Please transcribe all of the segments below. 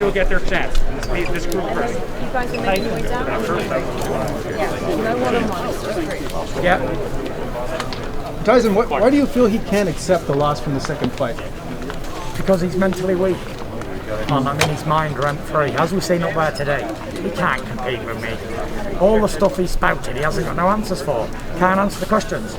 Will get their chance. This group first. You guys are making your way down? Yeah. No one on one. Yeah. Tyson, why do you feel he can't accept the loss from the second fight? Because he's mentally weak. And I mean, his mind rent free. As we've seen up there today, he can't compete with me. All the stuff he spouted, he hasn't got no answers for. Can't answer the questions.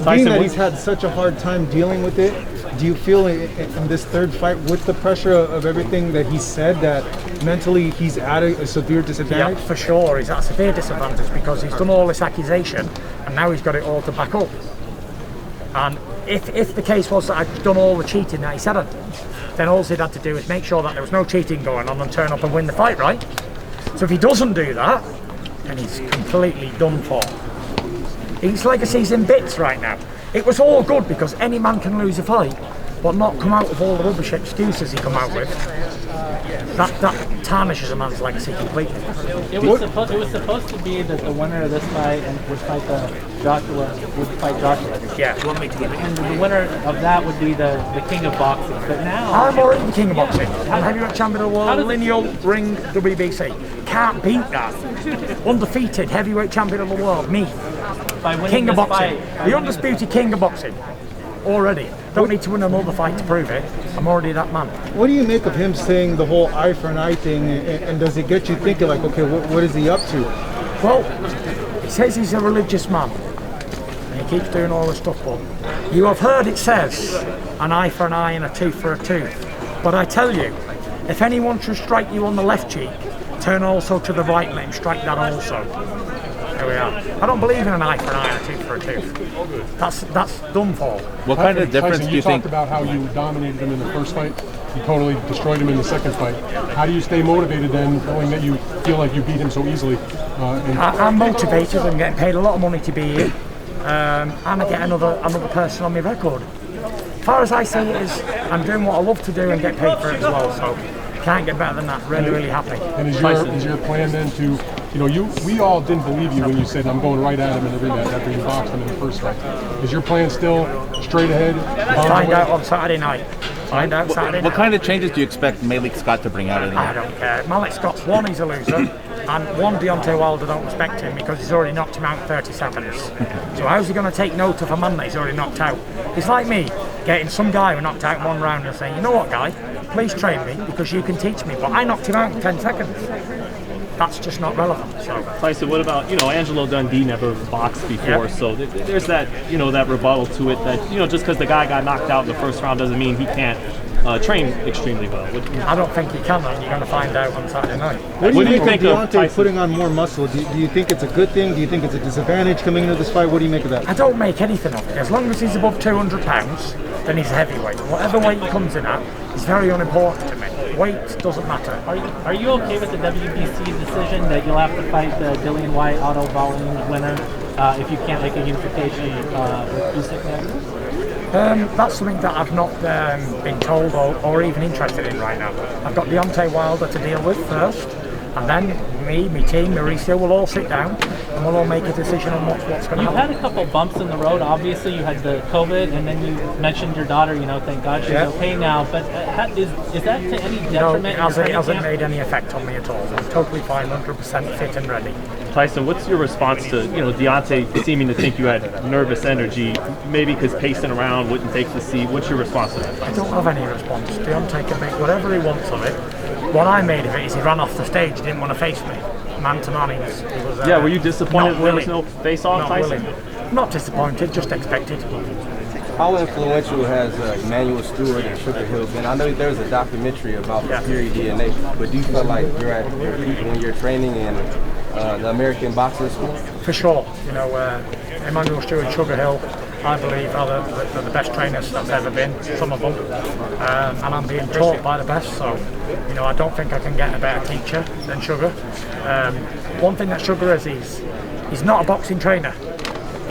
Being that he's had such a hard time dealing with it, do you feel in this third fight, with the pressure of everything that he said, that mentally he's at a severe disadvantage? Yeah, for sure. He's at a severe disadvantage because he's done all this accusation and now he's got it all to back up. And if the case was that I'd done all the cheating that he said I'd done, then all he'd had to do is make sure that there was no cheating going on and turn up and win the fight, right? So if he doesn't do that, then he's completely done for. His legacy's in bits right now. It was all good because any man can lose a fight, but not come out with all the rubbish excuses he come out with. That tarnishes a man's legacy completely. It was supposed to be that the winner of this fight would fight Joshua. Yeah, you want me to give it? And the winner of that would be the king of boxing. But now I'm already the king of boxing. I'm heavyweight champion of the world, lineal ring WBC. Can't beat that. Undefeated heavyweight champion of the world, me. King of boxing. The undisputed king of boxing. Already. Don't need to win another fight to prove it. I'm already that man. What do you make of him saying the whole eye for an eye thing, and does it get you thinking like, okay, what is he up to? Well, he says he's a religious man. And he keeps doing all this stuff, but you have heard it says an eye for an eye and a tooth for a tooth. But I tell you, if anyone should strike you on the left cheek, turn also to the right and let him strike that also. There we are. I don't believe in an eye for an eye and a tooth for a tooth. That's done for. What kind of difference Tyson, do you think? You talked about how you dominated him in the first fight. You totally destroyed him in the second fight. How do you stay motivated then, knowing that you feel like you beat him so easily? I'm motivated. I'm getting paid a lot of money to be here, and I get another person on my record. As far as I see it is, I'm doing what I love to do and get paid for it as well. So can't get better than that. Really, really happy. And is your plan then to? We all didn't believe you when you said, I'm going right at him in the rematch after you boxed him in the first fight. Is your plan still straight ahead? Find out on Saturday night. What kind of changes do you expect Malik Scott to bring out in there? I don't care. Malik Scott's one, he's a loser, and one, Deontay Wilder don't respect him because he's already knocked him out in 30 seconds. So how's he going to take note of a man that he's already knocked out? It's like me getting some guy who knocked out in one round and saying, you know what, guy, please train me because you can teach me, but I knocked him out in 10 seconds. That's just not relevant. So, Tyson, what about, Angelo Dundee never boxed before, so there's that, that rebuttal to it that, just because the guy got knocked out in the first round doesn't mean he can't train extremely well. I don't think he can, and you're going to find out on Saturday night. What do you think of Deontay putting on more muscle? Do you think it's a good thing? Do you think it's a disadvantage coming into this fight? What do you make of that? I don't make anything of it. As long as he's above 200 pounds, then he's a heavyweight. Whatever weight he comes in at is very unimportant to me. Weight doesn't matter. Are you okay with the WBC decision that you'll have to fight the Dillian White auto volume winner if you can't make a unification with Usyk? That's something that I've not been told or even interested in right now. I've got Deontay Wilder to deal with first, and then me, my team, Mauricio will all sit down and we'll all make a decision on what's going to happen. You've had a couple bumps in the road. Obviously, you had the COVID, and then you mentioned your daughter. Thank God she's okay now. But is that to any detriment? No, it hasn't made any effect on me at all. I'm totally fine, 100% fit and ready. Tyson, what's your response to Deontay seeming to think you had nervous energy, maybe because pacing around wouldn't take the seat? What's your response to that? I don't have any response. Deontay can make whatever he wants of it. What I made of it is he ran off the stage, didn't want to face me. Man to man, he was were you disappointed there was no face-off, Tyson? Not disappointed, just expected. How influential has Emanuel Stewart and Sugar Hill been? I know there's a documentary about the Fury DNA, but do you feel like you're at your peak when you're training in the American boxing school? For sure. Emanuel Stewart and Sugar Hill, I believe, are the best trainers that's ever been, some of them. And I'm being taught by the best, so I don't think I can get a better teacher than Sugar. One thing that Sugar is, he's not a boxing trainer,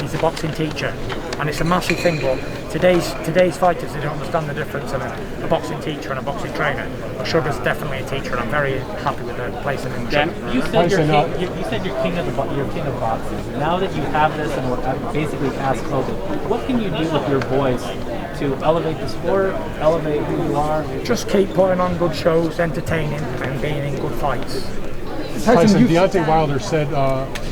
he's a boxing teacher. And it's a massive thing, but today's fighters, they don't understand the difference in a boxing teacher and a boxing trainer. But Sugar's definitely a teacher, and I'm very happy with the placing in Sugar. You said you're king of boxing. Now that you have this and we're basically past COVID, what can you do with your voice to elevate the sport, elevate who you are? Just keep putting on good shows, entertaining, and being in good fights. Tyson, Deontay Wilder said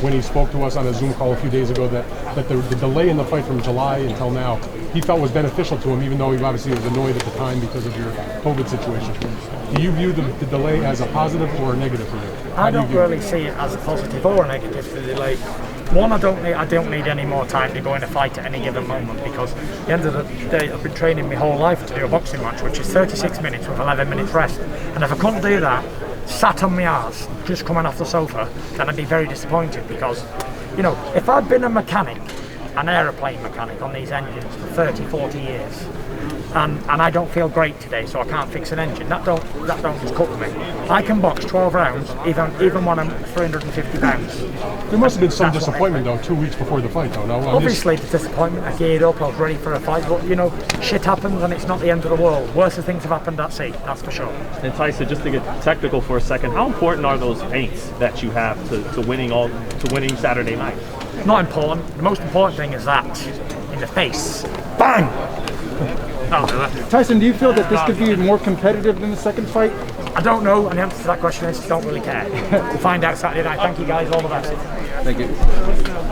when he spoke to us on a Zoom call a few days ago that the delay in the fight from July until now, he felt was beneficial to him, even though he obviously was annoyed at the time because of your COVID situation. Do you view the delay as a positive or a negative for you? I don't really see it as a positive or a negative, the delay. One, I don't need any more time to go in a fight at any given moment, because at the end of the day, I've been training my whole life to do a boxing match, which is 36 minutes with 11 minutes rest. And if I couldn't do that, sat on my arse, just coming off the sofa, then I'd be very disappointed, because, you know, if I'd been a mechanic, an aeroplane mechanic on these engines for 30, 40 years, and I don't feel great today, so I can't fix an engine, that don't just cut me. I can box 12 rounds, even when I'm 350 pounds. There must have been some disappointment, though, 2 weeks before the fight, though. No, obviously, the disappointment. I geared up, I was ready for a fight, but, you know, shit happens and it's not the end of the world. Worse things have happened at sea, that's for sure. And Tyson, just to get technical for a second, how important are those feints that you have to winning Saturday night? Not important. The most important thing is that in the face. Bang! Tyson, do you feel that this could be more competitive than the second fight? I don't know, and the answer to that question is don't really care. We'll find out Saturday night. Thank you guys, all the best. Thank you.